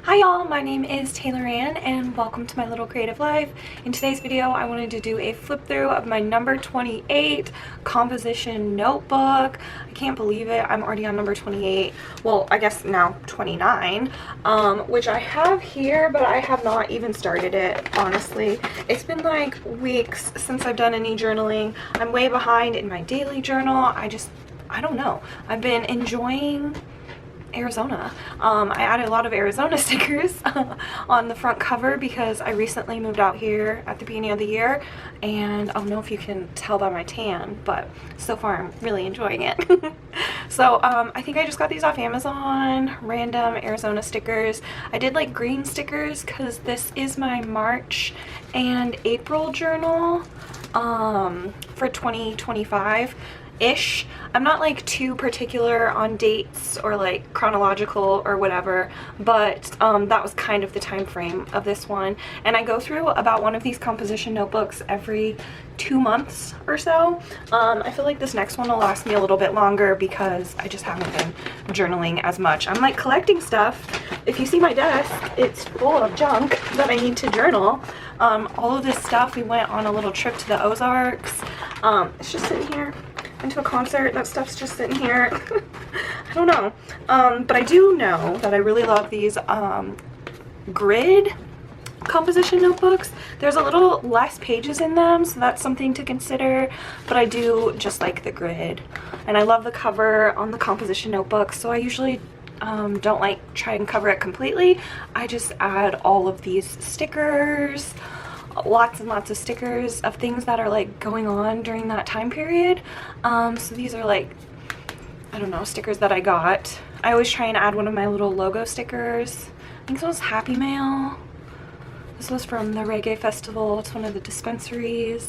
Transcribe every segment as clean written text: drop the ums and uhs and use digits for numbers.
Hi y'all, my name is Taylor Ann and welcome to my Little Creative Life. In today's video, I wanted to do a flip through of my number 28 composition notebook. I can't believe it, I'm already on number 28. Well, I guess now 29, which I have here, but I have not even started it, honestly. It's been like weeks since I've done any journaling. I'm way behind in my daily journal. I don't know. I've been enjoying Arizona. I added a lot of Arizona stickers on the front cover because I recently moved out here at the beginning of the year, and I don't know if you can tell by my tan, but so far I'm really enjoying it. So I think I just got these off Amazon, random Arizona stickers. I did like green stickers because this is my March and April journal for 2025-ish. I'm not like too particular on dates or like chronological or whatever, but that was kind of the time frame of this one. And I go through about one of these composition notebooks every 2 months or so. I feel like this next one will last me a little bit longer because I just haven't been journaling as much. I'm like collecting stuff. If you see my desk, it's full of junk that I need to journal. All of this stuff, we went on a little trip to the Ozarks. It's just sitting here. Went to a concert, that stuff's just sitting here. I don't know. But I do know that I really love these grid composition notebooks. There's a little less pages in them, so that's something to consider, but I do just like the grid. And I love the cover on the composition notebook, so I usually don't like try and cover it completely. I just add all of these stickers, lots and lots of stickers of things that are like going on during that time period. So these are like, I don't know, stickers that I got. I always try and add one of my little logo stickers. I think this was Happy Mail. This was from the reggae festival. It's one of the dispensaries.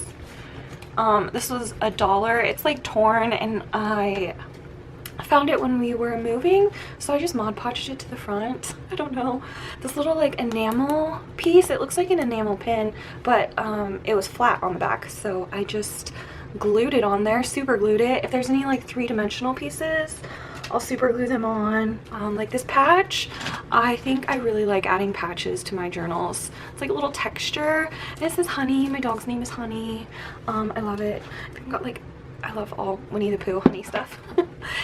This was $1. It's like torn, and I found it when we were moving, so I just Mod Podged it to the front. I don't know. This little like enamel piece, it looks like an enamel pin, but it was flat on the back, so I just glued it on there, super glued it. If there's any like three-dimensional pieces, I'll super glue them on. Like this patch, I think I really like adding patches to my journals. It's like a little texture, and it says Honey. My dog's name is Honey. I love it. I've got like, I love all Winnie the Pooh honey stuff.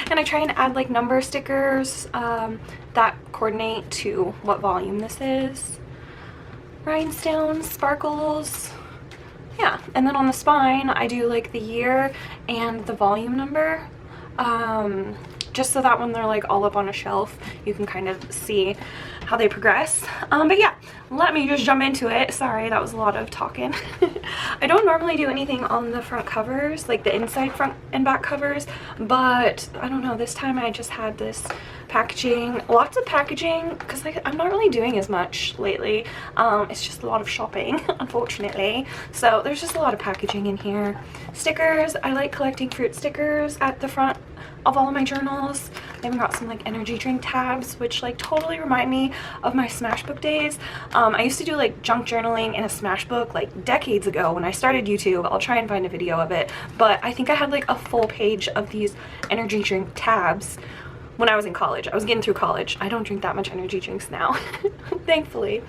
And I try and add like number stickers that coordinate to what volume this is. Rhinestones, sparkles. Yeah, and then on the spine I do like the year and the volume number, just so that when they're like all up on a shelf you can kind of see how they progress. But yeah, let me just jump into it. Sorry, that was a lot of talking. I don't normally do anything on the front covers, like the inside front and back covers, but I don't know, this time I just had this packaging, lots of packaging, because I'm not really doing as much lately. It's just a lot of shopping, unfortunately, so there's just a lot of packaging in here. Stickers, I like collecting fruit stickers at the front of all of my journals. I even got some like energy drink tabs, which like totally remind me of my Smashbook days. I used to do like junk journaling in a Smashbook like decades ago when I started YouTube. I'll try and find a video of it, but I think I had like a full page of these energy drink tabs when I was in college. I was getting through college. I don't drink that much energy drinks now, thankfully.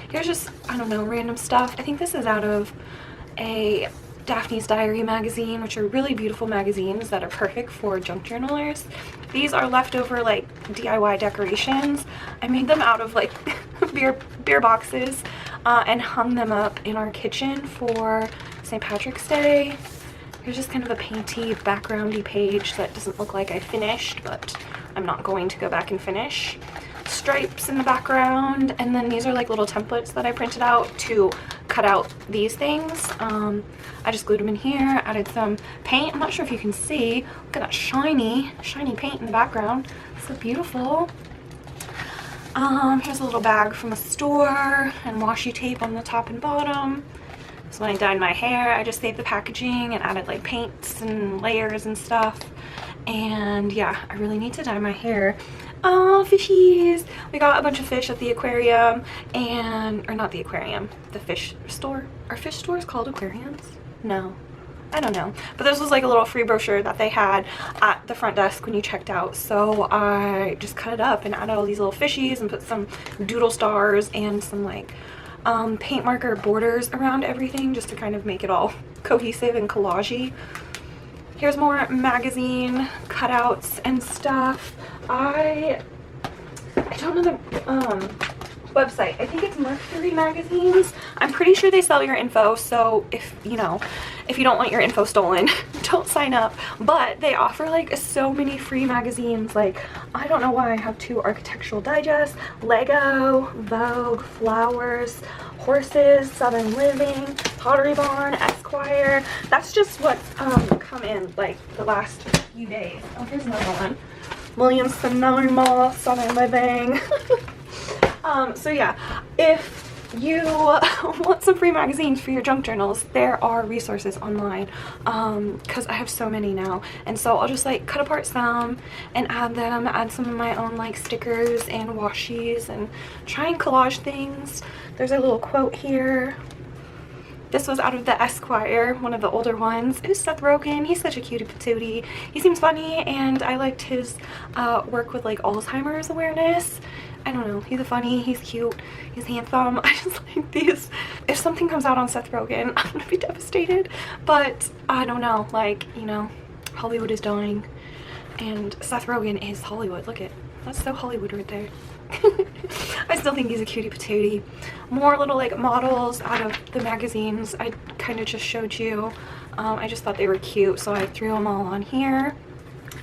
Here's just, I don't know, random stuff. I think this is out of a Daphne's Diary magazine, which are really beautiful magazines that are perfect for junk journalers. These are leftover like DIY decorations. I made them out of like beer boxes and hung them up in our kitchen for St. Patrick's Day. Here's just kind of a painty, backgroundy page that doesn't look like I finished, but I'm not going to go back and finish. Stripes in the background, and then these are like little templates that I printed out to cut out these things. I just glued them in here, added some paint. I'm not sure if you can see. Look at that shiny paint in the background. So beautiful. Here's a little bag from a store and washi tape on the top and bottom. So when I dyed my hair, I just saved the packaging and added like paints and layers and stuff. And yeah, I really need to dye my hair. Oh, fishies! We got a bunch of fish at the aquarium, or not the aquarium, the fish store. Are fish stores called aquariums? No. I don't know. But this was like a little free brochure that they had at the front desk when you checked out. So I just cut it up and added all these little fishies and put some doodle stars and some like paint marker borders around everything just to kind of make it all cohesive and collage-y. Here's more magazine cutouts and stuff. I don't know the website. I think it's Mercury Magazines. I'm pretty sure they sell your info, so if you know, if you don't want your info stolen, don't sign up. But they offer like so many free magazines. Like, I don't know why I have 2: Architectural Digest, Lego, Vogue, Flowers, Horses, Southern Living, Pottery Barn, Esquire. That's just what's come in like the last few days. Oh, here's another one. Williams Sonoma, Southern Living. So yeah, if you want some free magazines for your junk journals, there are resources online, because I have so many now, and so I'll just like cut apart some and add some of my own like stickers and washies and try and collage things. There's a little quote here. This was out of the Esquire, one of the older ones. It was Seth Rogen. He's such a cutie patootie. He seems funny, and I liked his work with like Alzheimer's awareness. I don't know, he's funny, he's cute, he's handsome. I just like these. If something comes out on Seth Rogen, I'm gonna be devastated, but I don't know, like, you know, Hollywood is dying, and Seth Rogen is Hollywood. Look at, that's so Hollywood right there. I still think he's a cutie patootie. More little like models out of the magazines I kind of just showed you. I just thought they were cute, so I threw them all on here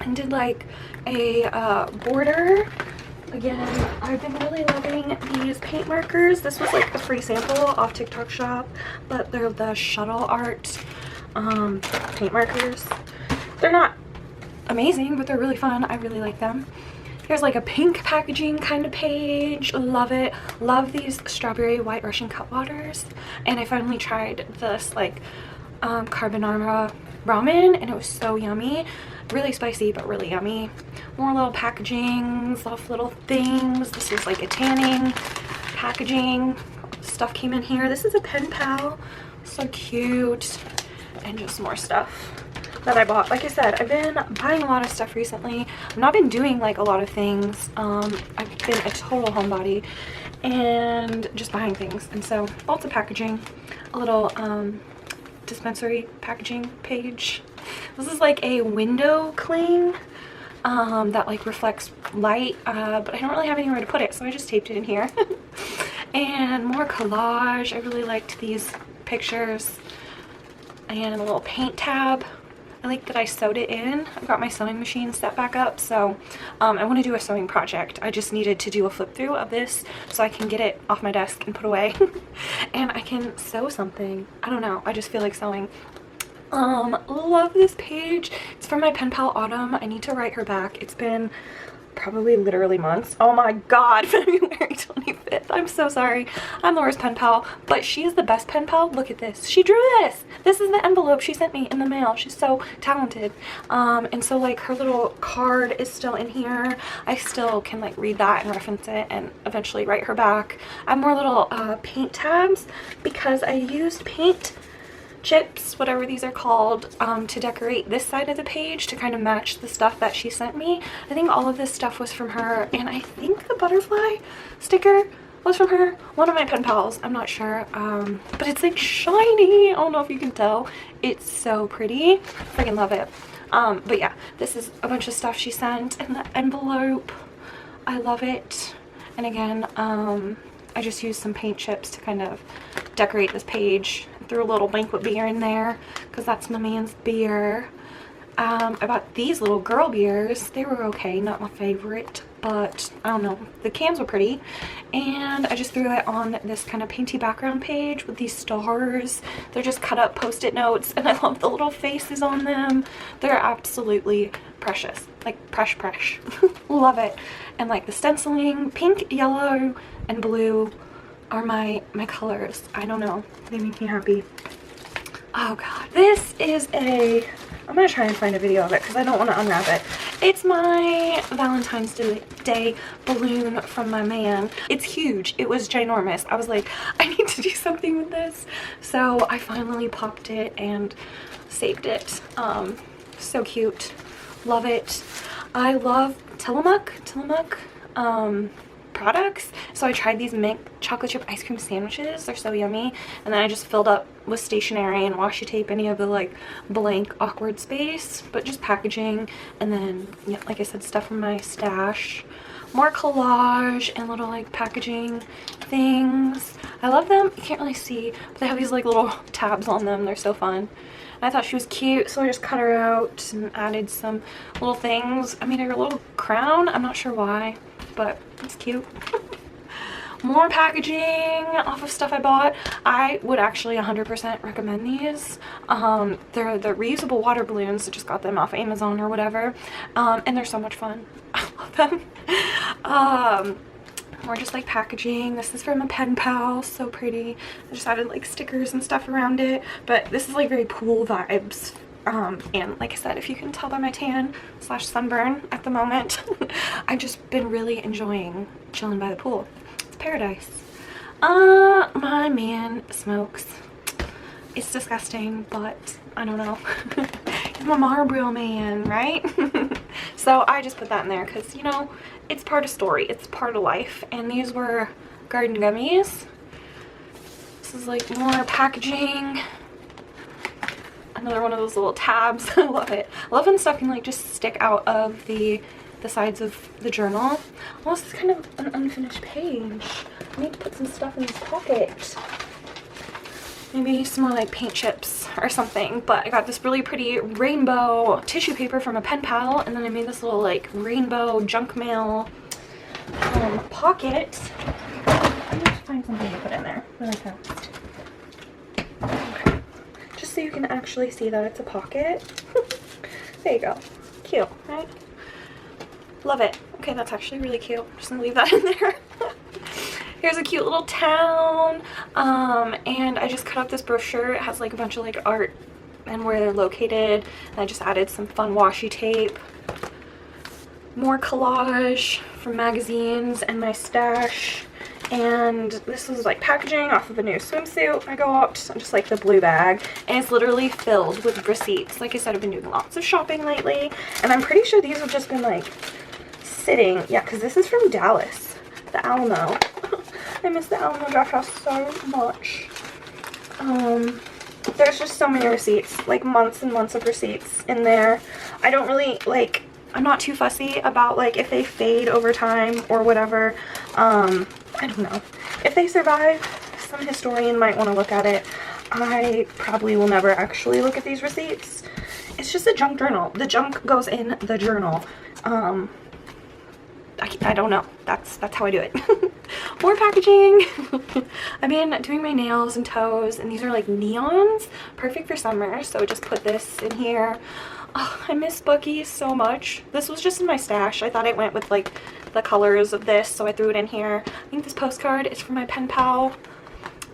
and did like a border. Again, I've been really loving these paint markers. This was like a free sample off TikTok shop, but they're the shuttle art paint markers. They're not amazing, but they're really fun. I really like them. Here's like a pink packaging kind of page. Love it. Love these strawberry white Russian cut waters. And I finally tried this like carbonara ramen, and it was so yummy. Really spicy, but really yummy. More little packaging, soft little things. This is like a tanning packaging. Stuff came in here. This is a pen pal. So cute. And just more stuff that I bought. Like I said, I've been buying a lot of stuff recently. I've not been doing like a lot of things. I've been a total homebody and just buying things. And so lots of packaging. A little dispensary packaging page. This is like a window cling that like reflects light, but I don't really have anywhere to put it, so I just taped it in here. And more collage. I really liked these pictures. And a little paint tab. I like that I sewed it in. I've got my sewing machine set back up, so I want to do a sewing project. I just needed to do a flip through of this so I can get it off my desk and put away. And I can sew something. I don't know, I just feel like sewing. Love this page. It's from my pen pal Autumn. I need to write her back. It's been probably literally months. Oh my god, February 25th. I'm so sorry. I'm the worst pen pal, but she is the best pen pal. Look at this. She drew this. This is the envelope she sent me in the mail. She's so talented. And so like her little card is still in here. I still can like read that and reference it and eventually write her back. I have more little paint tabs because I used paint chips, whatever these are called, to decorate this side of the page to kind of match the stuff that she sent me. I think all of this stuff was from her, and I think the butterfly sticker was from her. One of my pen pals, I'm not sure, but it's like shiny. I don't know if you can tell. It's so pretty. Freaking love it. But yeah, this is a bunch of stuff she sent in the envelope. I love it. And again, I just used some paint chips to kind of decorate this page. Threw a little banquet beer in there because that's my man's beer. I bought these little girl beers. They were okay, not my favorite, but I don't know, the cans were pretty. And I just threw it on this kind of painty background page with these stars. They're just cut up post-it notes, and I love the little faces on them. They're absolutely precious, like fresh. Love it. And like the stenciling, pink, yellow, and blue are my colors. I don't know, they make me happy. Oh god, this is a, I'm gonna try and find a video of it because I don't want to unwrap it. It's my Valentine's Day balloon from my man. It's huge. It was ginormous. I was like, I need to do something with this, so I finally popped it, and saved it. So cute. Love it. I love Tillamook products. So I tried these mint chocolate chip ice cream sandwiches. They're so yummy. And then I just filled up with stationery and washi tape any of the like blank awkward space, but just packaging. And then, yeah, like I said, stuff from my stash. More collage and little like packaging things. I love them. You can't really see, but they have these like little tabs on them. They're so fun. I thought she was cute, so I just cut her out and added some little things. I made her a little crown. I'm not sure why, but it's cute. More packaging off of stuff I bought. I would actually 100% recommend these. They're the reusable water balloons. I just got them off Amazon or whatever, and they're so much fun. I love them. More just like packaging. This is from a pen pal, so pretty. I just added like stickers and stuff around it, but this is like very pool vibes. And like I said, if you can tell by my tan / sunburn at the moment, I've just been really enjoying chilling by the pool. It's paradise. My man smokes. It's disgusting, but I don't know. He's my Marlboro man, right? So I just put that in there because, you know, it's part of story. It's part of life. And these were garden gummies. This is like more packaging. Another one of those little tabs. I love it. I love when stuff can like just stick out of the sides of the journal. Oh, this is kind of an unfinished page. I need to put some stuff in this pocket. Maybe some more like paint chips or something. But I got this really pretty rainbow tissue paper from a pen pal, and then I made this little like rainbow junk mail pocket. I'm gonna find something to put in there really fast. Okay. Just so you can actually see that it's a pocket. There you go. Cute, right? Love it. Okay, that's actually really cute. I'm just gonna leave that in there. Here's a cute little town, and I just cut out this brochure. It has like a bunch of like art and where they're located, and I just added some fun washi tape. More collage from magazines and my stash, and this is like packaging off of a new swimsuit I got, just like the blue bag, and it's literally filled with receipts. Like I said, I've been doing lots of shopping lately, and I'm pretty sure these have just been like sitting. Yeah, because this is from Dallas, the Alamo. I miss the Alamo Draft House so much. There's just so many receipts, like months and months of receipts in there. I don't really like, I'm not too fussy about like if they fade over time or whatever. I don't know. If they survive, some historian might want to look at it. I probably will never actually look at these receipts. It's just a junk journal. The junk goes in the journal. I don't know. That's how I do it. More packaging. I've been doing my nails and toes, and these are like neons, perfect for summer, so I just put this in here. Oh, I miss Bucky so much. This was just in my stash. I thought it went with like the colors of this, so I threw it in here. I think this postcard is from my pen pal.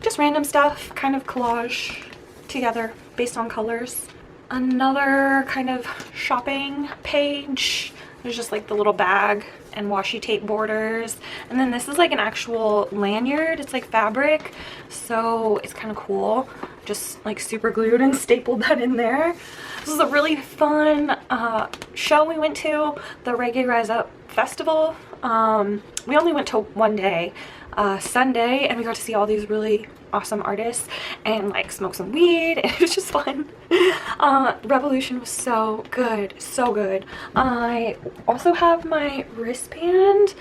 Just random stuff, kind of collage together based on colors. Another kind of shopping page. There's just like the little bag and washi tape borders, and then this is like an actual lanyard. It's like fabric, so it's kind of cool. Just like super glued and stapled that in there. This is a really fun show we went to, the Reggae Rise Up Festival. We only went to one day, Sunday, and we got to see all these really awesome artists and like smoke some weed. It was just fun. Revolution was so good, so good. I also have my wristband.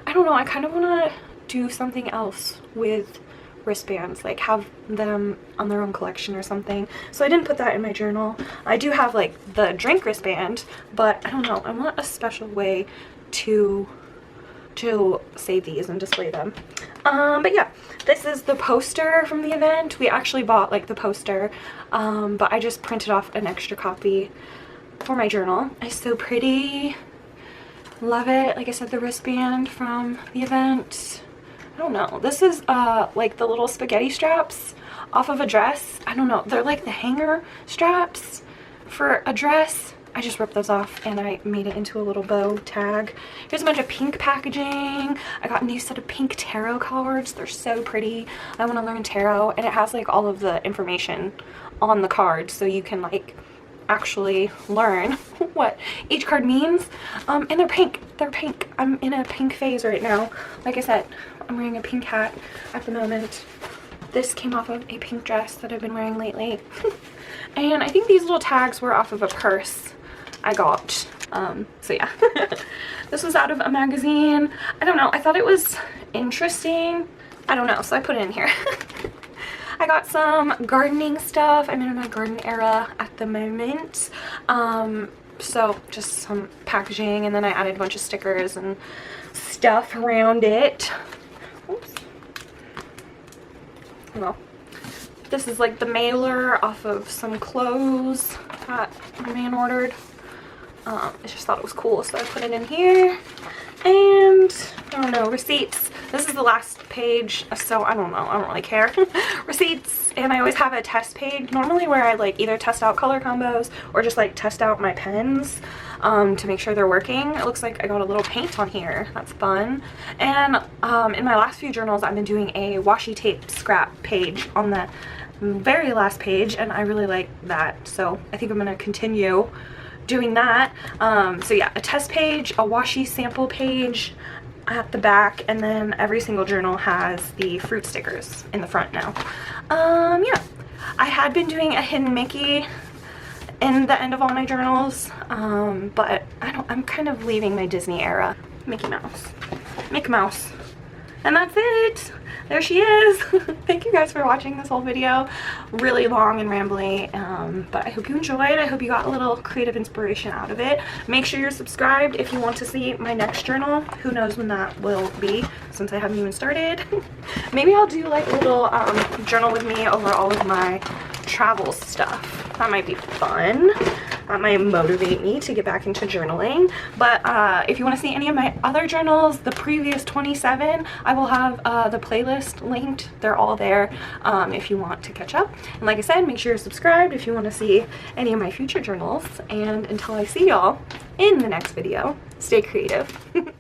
I don't know, I kind of want to do something else with wristbands, like have them on their own collection or something, so I didn't put that in my journal. I do have like the drink wristband, but I don't know, I want a special way to save these and display them. But yeah, this is the poster from the event. We actually bought like the poster, but I just printed off an extra copy for my journal. It's so pretty. Love it. Like I said, the wristband from the event. I don't know. This is like the little spaghetti straps off of a dress. I don't know. They're like the hanger straps for a dress. I just ripped those off and I made it into a little bow tag. Here's a bunch of pink packaging. I got a new set of pink tarot cards. They're so pretty. I want to learn tarot, and it has like all of the information on the cards so you can like actually learn what each card means. And they're pink. They're pink. I'm in a pink phase right now. Like I said, I'm wearing a pink hat at the moment. This came off of a pink dress that I've been wearing lately. And I think these little tags were off of a purse I got. So yeah. This was out of a magazine. I don't know. I thought it was interesting. I don't know. So I put it in here. I got some gardening stuff. I'm in my garden era at the moment. So just some packaging, and then I added a bunch of stickers and stuff around it. Oops. Well, this is like the mailer off of some clothes that my man ordered. I just thought it was cool, so I put it in here. And I don't know, receipts. This is the last page, so I don't know, I don't really care. Receipts, and I always have a test page normally where I like either test out color combos or just like test out my pens to make sure they're working. It looks like I got a little paint on here. That's fun. And in my last few journals, I've been doing a washi tape scrap page on the very last page, and I really like that, so I think I'm gonna continue doing that. So yeah, a test page, a washi sample page at the back, and then every single journal has the fruit stickers in the front now. Yeah, I had been doing a hidden Mickey in the end of all my journals, but I'm kind of leaving my Disney era. Mickey Mouse, and that's it. There she is. Thank you guys for watching this whole video. Really long and rambly, but I hope you enjoyed. I hope you got a little creative inspiration out of it. Make sure you're subscribed if you want to see my next journal. Who knows when that will be, since I haven't even started. Maybe I'll do like a little journal with me over all of my travel stuff. That might be fun. That might motivate me to get back into journaling. But if you want to see any of my other journals, the previous 27, I will have the playlist linked. They're all there if you want to catch up. And like I said, make sure you're subscribed if you want to see any of my future journals. And until I see y'all in the next video, stay creative.